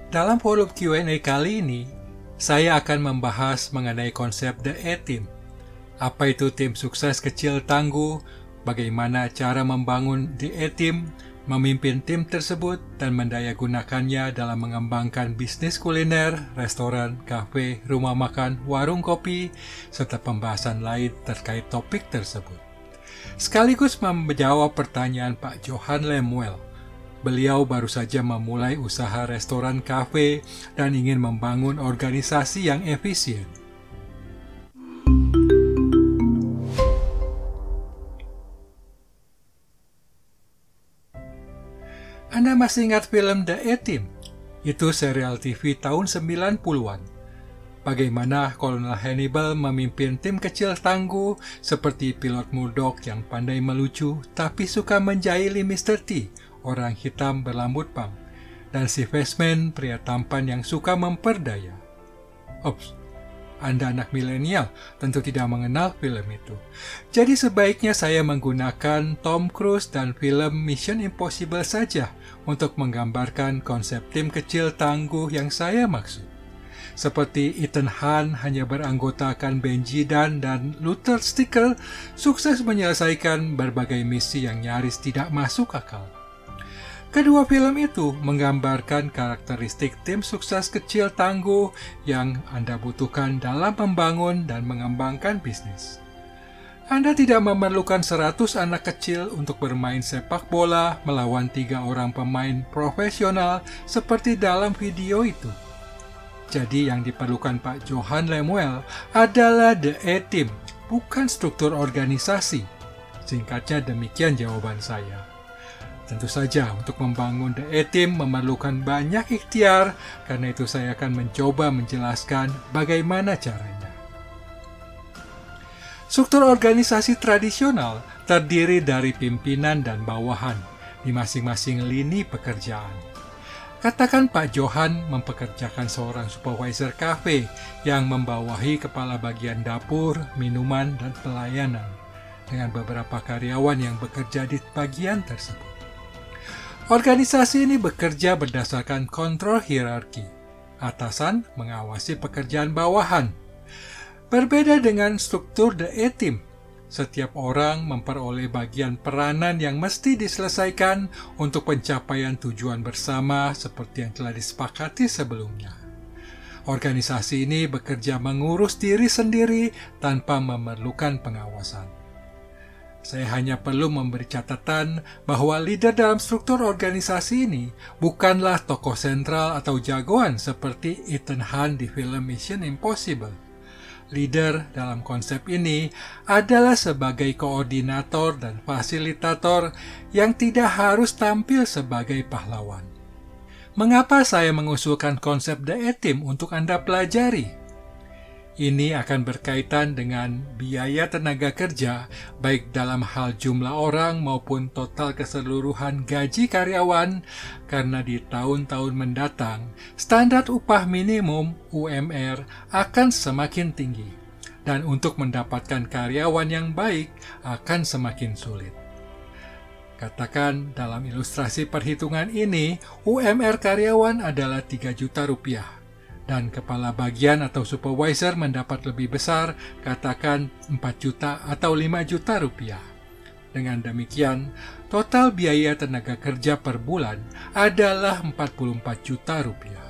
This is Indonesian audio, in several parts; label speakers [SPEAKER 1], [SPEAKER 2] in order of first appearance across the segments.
[SPEAKER 1] Dalam forum Q&A kali ini, saya akan membahas mengenai konsep The A-Team. Apa itu tim sukses kecil tangguh, bagaimana cara membangun The A-Team, memimpin tim tersebut, dan mendayagunakannya dalam mengembangkan bisnis kuliner, restoran, kafe, rumah makan, warung kopi, serta pembahasan lain terkait topik tersebut. Sekaligus menjawab pertanyaan Pak Johan Lemuel. Beliau baru saja memulai usaha restoran kafe dan ingin membangun organisasi yang efisien. Anda masih ingat film The A-Team? Itu serial TV tahun 90-an. Bagaimana Kolonel Hannibal memimpin tim kecil tangguh seperti pilot Murdoch yang pandai melucu tapi suka menjahili Mr. T, orang hitam berambut pang, dan si Fastman, pria tampan yang suka memperdaya. Ops, Anda anak milenial tentu tidak mengenal film itu. Jadi sebaiknya saya menggunakan Tom Cruise dan film Mission Impossible saja untuk menggambarkan konsep tim kecil tangguh yang saya maksud. Seperti Ethan Hunt hanya beranggotakan Benji dan Luther Stickle sukses menyelesaikan berbagai misi yang nyaris tidak masuk akal. Kedua film itu menggambarkan karakteristik tim sukses kecil tangguh yang Anda butuhkan dalam membangun dan mengembangkan bisnis. Anda tidak memerlukan 100 anak kecil untuk bermain sepak bola melawan 3 orang pemain profesional seperti dalam video itu. Jadi yang diperlukan Pak Johan Lemuel adalah The A-Team, bukan struktur organisasi. Singkatnya demikian jawaban saya. Tentu saja untuk membangun The A-Team memerlukan banyak ikhtiar, karena itu saya akan mencoba menjelaskan bagaimana caranya. Struktur organisasi tradisional terdiri dari pimpinan dan bawahan di masing-masing lini pekerjaan. Katakan Pak Johan mempekerjakan seorang supervisor kafe yang membawahi kepala bagian dapur, minuman, dan pelayanan dengan beberapa karyawan yang bekerja di bagian tersebut. Organisasi ini bekerja berdasarkan kontrol hierarki. Atasan mengawasi pekerjaan bawahan. Berbeda dengan struktur The A-Team, setiap orang memperoleh bagian peranan yang mesti diselesaikan untuk pencapaian tujuan bersama seperti yang telah disepakati sebelumnya. Organisasi ini bekerja mengurus diri sendiri tanpa memerlukan pengawasan. Saya hanya perlu memberi catatan bahwa leader dalam struktur organisasi ini bukanlah tokoh sentral atau jagoan seperti Ethan Hunt di film Mission Impossible. Leader dalam konsep ini adalah sebagai koordinator dan fasilitator yang tidak harus tampil sebagai pahlawan. Mengapa saya mengusulkan konsep The A-Team untuk Anda pelajari? Ini akan berkaitan dengan biaya tenaga kerja, baik dalam hal jumlah orang maupun total keseluruhan gaji karyawan, karena di tahun-tahun mendatang, standar upah minimum UMR akan semakin tinggi, dan untuk mendapatkan karyawan yang baik akan semakin sulit. Katakan dalam ilustrasi perhitungan ini, UMR karyawan adalah 3 juta rupiah. Dan kepala bagian atau supervisor mendapat lebih besar, katakan 4 juta atau 5 juta rupiah. Dengan demikian, total biaya tenaga kerja per bulan adalah 44 juta rupiah.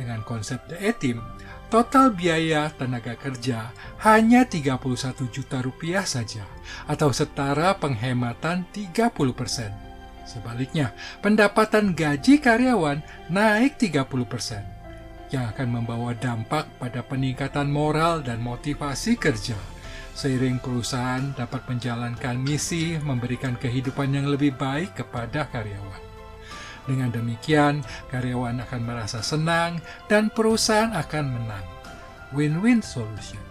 [SPEAKER 1] Dengan konsep The A-Team, total biaya tenaga kerja hanya 31 juta rupiah saja, atau setara penghematan 30%. Sebaliknya, pendapatan gaji karyawan naik 30%. Yang akan membawa dampak pada peningkatan moral dan motivasi kerja, seiring perusahaan dapat menjalankan misi memberikan kehidupan yang lebih baik kepada karyawan. Dengan demikian, karyawan akan merasa senang dan perusahaan akan menang. Win-win solution.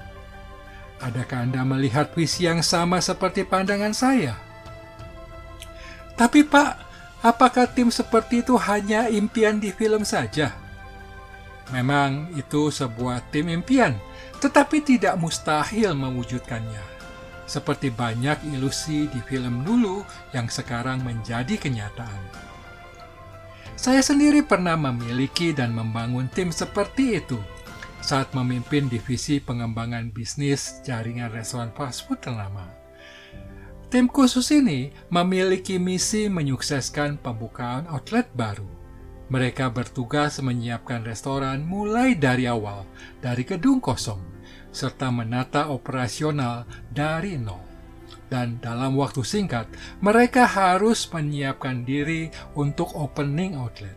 [SPEAKER 1] Adakah Anda melihat visi yang sama seperti pandangan saya? Tapi Pak, apakah tim seperti itu hanya impian di film saja? Memang itu sebuah tim impian, tetapi tidak mustahil mewujudkannya. Seperti banyak ilusi di film dulu yang sekarang menjadi kenyataan. Saya sendiri pernah memiliki dan membangun tim seperti itu saat memimpin divisi pengembangan bisnis jaringan restoran fast food ternama. Tim khusus ini memiliki misi menyukseskan pembukaan outlet baru. Mereka bertugas menyiapkan restoran mulai dari awal, dari gedung kosong, serta menata operasional dari nol. Dan dalam waktu singkat, mereka harus menyiapkan diri untuk opening outlet.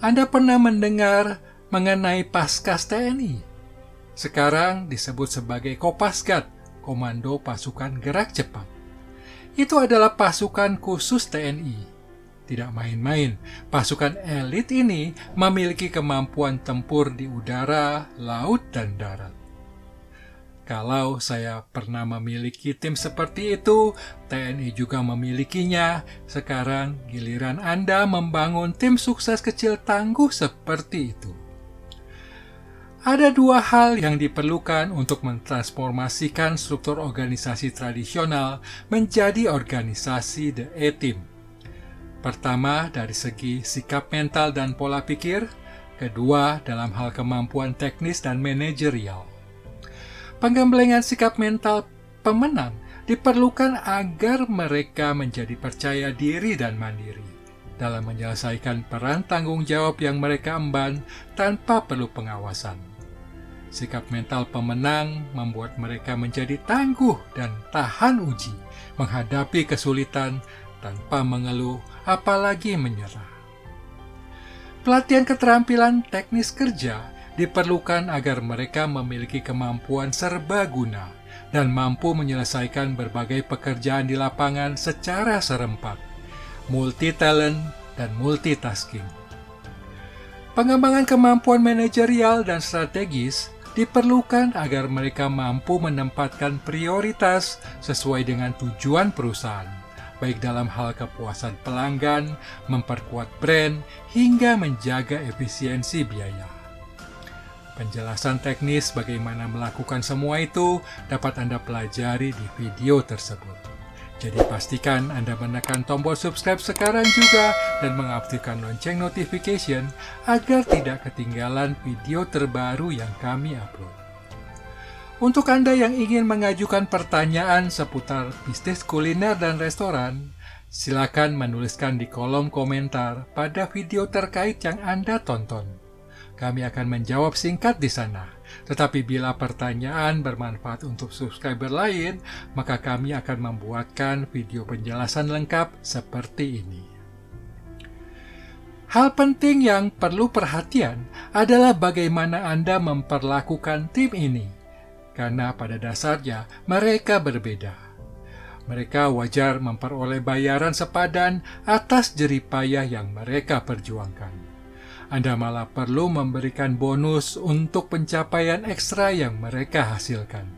[SPEAKER 1] Anda pernah mendengar mengenai Paskas TNI? Sekarang disebut sebagai Kopasgat, Komando Pasukan Gerak Cepat. Itu adalah pasukan khusus TNI. Tidak main-main, pasukan elit ini memiliki kemampuan tempur di udara, laut, dan darat. Kalau saya pernah memiliki tim seperti itu, TNI juga memilikinya. Sekarang giliran Anda membangun tim sukses kecil tangguh seperti itu. Ada dua hal yang diperlukan untuk mentransformasikan struktur organisasi tradisional menjadi organisasi The A-Team. Pertama, dari segi sikap mental dan pola pikir. Kedua, dalam hal kemampuan teknis dan manajerial. Penggemblengan sikap mental pemenang diperlukan agar mereka menjadi percaya diri dan mandiri dalam menyelesaikan peran tanggung jawab yang mereka emban tanpa perlu pengawasan. Sikap mental pemenang membuat mereka menjadi tangguh dan tahan uji, menghadapi kesulitan tanpa mengeluh, apalagi menyerah. Pelatihan keterampilan teknis kerja diperlukan agar mereka memiliki kemampuan serbaguna dan mampu menyelesaikan berbagai pekerjaan di lapangan secara serempak, multi-talent, dan multitasking. Pengembangan kemampuan manajerial dan strategis diperlukan agar mereka mampu menempatkan prioritas sesuai dengan tujuan perusahaan, baik dalam hal kepuasan pelanggan, memperkuat brand, hingga menjaga efisiensi biaya. Penjelasan teknis bagaimana melakukan semua itu dapat Anda pelajari di video tersebut. Jadi pastikan Anda menekan tombol subscribe sekarang juga dan mengaktifkan lonceng notification agar tidak ketinggalan video terbaru yang kami upload. Untuk Anda yang ingin mengajukan pertanyaan seputar bisnis kuliner dan restoran, silakan menuliskan di kolom komentar pada video terkait yang Anda tonton. Kami akan menjawab singkat di sana. Tetapi bila pertanyaan bermanfaat untuk subscriber lain, maka kami akan membuatkan video penjelasan lengkap seperti ini. Hal penting yang perlu perhatian adalah bagaimana Anda memperlakukan tim ini. Karena pada dasarnya mereka berbeda. Mereka wajar memperoleh bayaran sepadan atas jerih payah yang mereka perjuangkan. Anda malah perlu memberikan bonus untuk pencapaian ekstra yang mereka hasilkan.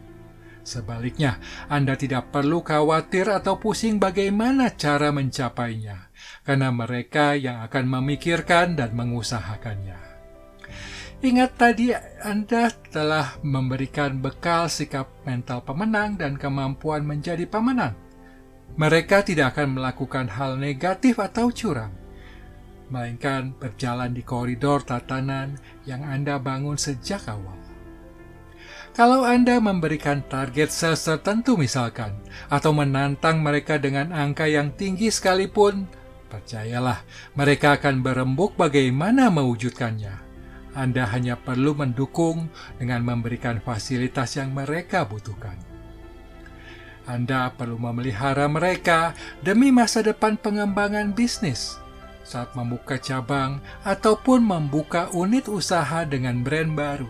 [SPEAKER 1] Sebaliknya, Anda tidak perlu khawatir atau pusing bagaimana cara mencapainya, karena mereka yang akan memikirkan dan mengusahakannya. Ingat tadi Anda telah memberikan bekal sikap mental pemenang dan kemampuan menjadi pemenang. Mereka tidak akan melakukan hal negatif atau curang, melainkan berjalan di koridor tatanan yang Anda bangun sejak awal. Kalau Anda memberikan target sales tertentu misalkan, atau menantang mereka dengan angka yang tinggi sekalipun, percayalah, mereka akan berembuk bagaimana mewujudkannya. Anda hanya perlu mendukung dengan memberikan fasilitas yang mereka butuhkan. Anda perlu memelihara mereka demi masa depan pengembangan bisnis, saat membuka cabang ataupun membuka unit usaha dengan brand baru,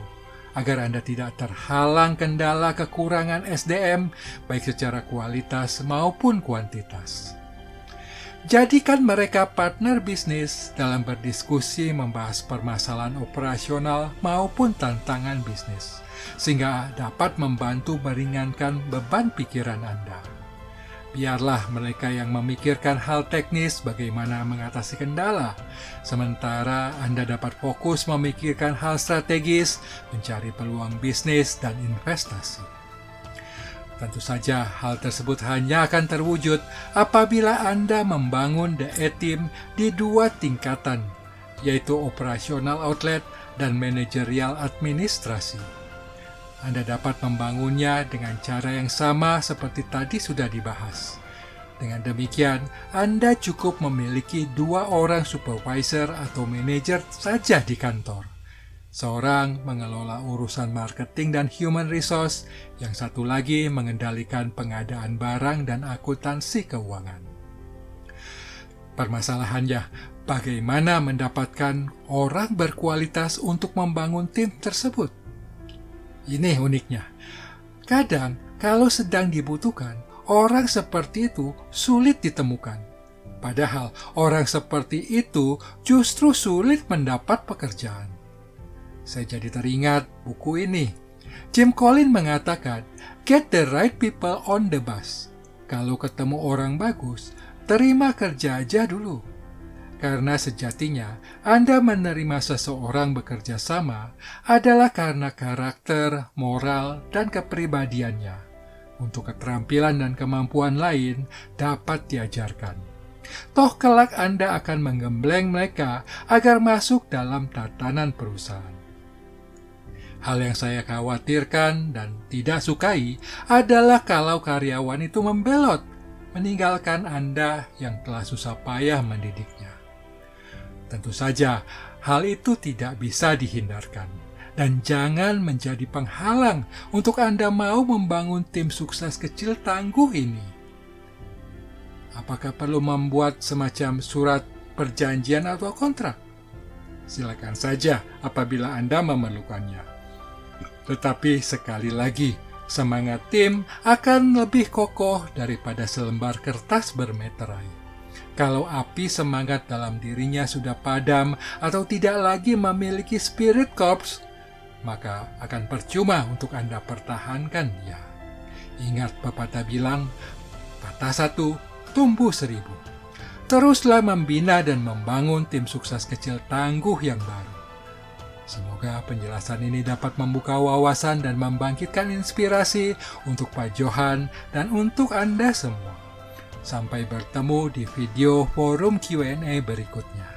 [SPEAKER 1] agar Anda tidak terhalang kendala kekurangan SDM, baik secara kualitas maupun kuantitas. Jadikan mereka partner bisnis dalam berdiskusi membahas permasalahan operasional maupun tantangan bisnis, sehingga dapat membantu meringankan beban pikiran Anda. Biarlah mereka yang memikirkan hal teknis bagaimana mengatasi kendala, sementara Anda dapat fokus memikirkan hal strategis, mencari peluang bisnis dan investasi. Tentu saja hal tersebut hanya akan terwujud apabila Anda membangun The A-Team di 2 tingkatan, yaitu operational outlet dan manajerial administrasi. Anda dapat membangunnya dengan cara yang sama seperti tadi sudah dibahas. Dengan demikian, Anda cukup memiliki 2 orang supervisor atau manajer saja di kantor. Seorang mengelola urusan marketing dan human resource, yang satu lagi mengendalikan pengadaan barang dan akuntansi keuangan. Permasalahannya, bagaimana mendapatkan orang berkualitas untuk membangun tim tersebut? Ini uniknya. Kadang, kalau sedang dibutuhkan, orang seperti itu sulit ditemukan. Padahal, orang seperti itu justru sulit mendapat pekerjaan. Saya jadi teringat buku ini. Jim Collins mengatakan, "Get the right people on the bus." Kalau ketemu orang bagus, terima kerja aja dulu. Karena sejatinya, Anda menerima seseorang bekerja sama adalah karena karakter, moral, dan kepribadiannya. Untuk keterampilan dan kemampuan lain dapat diajarkan. Toh kelak Anda akan menggembleng mereka agar masuk dalam tatanan perusahaan. Hal yang saya khawatirkan dan tidak sukai adalah kalau karyawan itu membelot, meninggalkan Anda yang telah susah payah mendidiknya. Tentu saja, hal itu tidak bisa dihindarkan, dan jangan menjadi penghalang untuk Anda mau membangun tim sukses kecil tangguh ini. Apakah perlu membuat semacam surat perjanjian atau kontrak? Silakan saja apabila Anda memerlukannya. Tetapi sekali lagi, semangat tim akan lebih kokoh daripada selembar kertas bermeterai. Kalau api semangat dalam dirinya sudah padam atau tidak lagi memiliki spirit corps, maka akan percuma untuk Anda pertahankan dia. Ingat pepatah bilang, patah 1, tumbuh 1000. Teruslah membina dan membangun tim sukses kecil tangguh yang baru. Semoga penjelasan ini dapat membuka wawasan dan membangkitkan inspirasi untuk Pak Johan dan untuk Anda semua. Sampai bertemu di video forum Q&A berikutnya.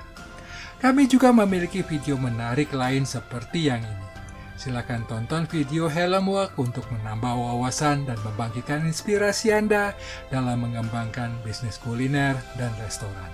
[SPEAKER 1] Kami juga memiliki video menarik lain seperti yang ini. Silakan tonton video Helm Work untuk menambah wawasan dan membangkitkan inspirasi Anda dalam mengembangkan bisnis kuliner dan restoran.